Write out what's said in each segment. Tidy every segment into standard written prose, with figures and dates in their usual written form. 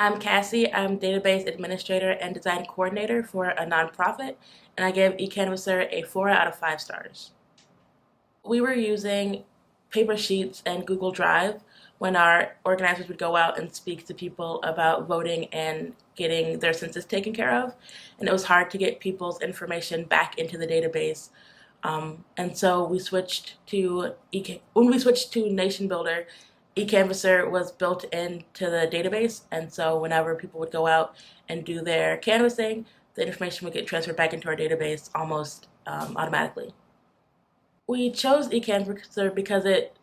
I'm Cassie. I'm database administrator and design coordinator for a nonprofit, and I gave Ecanvasser a 4 out of 5 stars. We were using paper sheets and Google Drive when our organizers would go out and speak to people about voting and getting their census taken care of, and it was hard to get people's information back into the database. And so when we switched to Nation Builder, eCanvasser was built into the database, and so whenever people would go out and do their canvassing, the information would get transferred back into our database almost automatically. We chose eCanvasser because it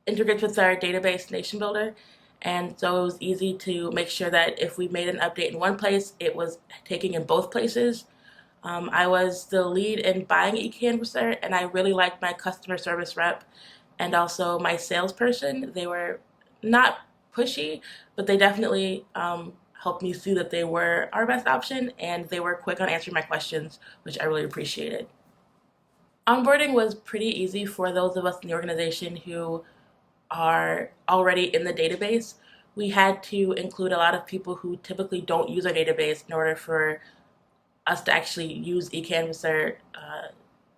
integrates with our database Nation Builder, and so it was easy to make sure that if we made an update in one place, it was taking in both places. I was the lead in buying eCanvasser, and I really liked my customer service rep and also my salesperson. They were not pushy, but they definitely helped me see that they were our best option, and they were quick on answering my questions, which I really appreciated. Onboarding was pretty easy for those of us in the organization who are already in the database. We had to include a lot of people who typically don't use our database in order for us to actually use eCanvasser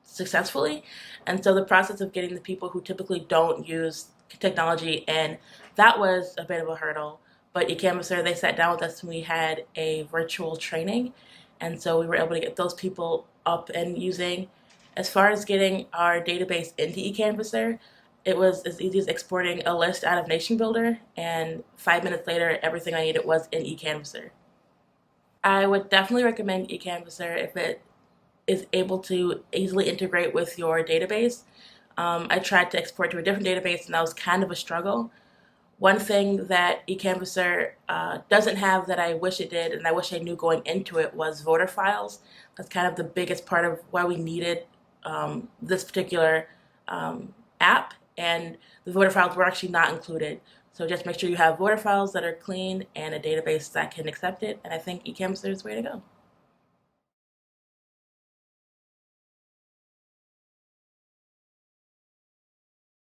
successfully. And so the process of getting the people who typically don't use technology in, that was a bit of a hurdle. But eCanvasser, they sat down with us and we had a virtual training. And so we were able to get those people up and using. As far as getting our database into eCanvasser, it was as easy as exporting a list out of Nation Builder, and 5 minutes later, everything I needed was in eCanvasser. I would definitely recommend eCanvasser if it is able to easily integrate with your database. I tried to export to a different database, and that was kind of a struggle. One thing that eCanvasser doesn't have that I wish it did, and I wish I knew going into it, was voter files. That's kind of the biggest part of why we needed this particular app, and the voter files were actually not included. So just make sure you have voter files that are clean and a database that can accept it, and I think eCanvasser is the way to go.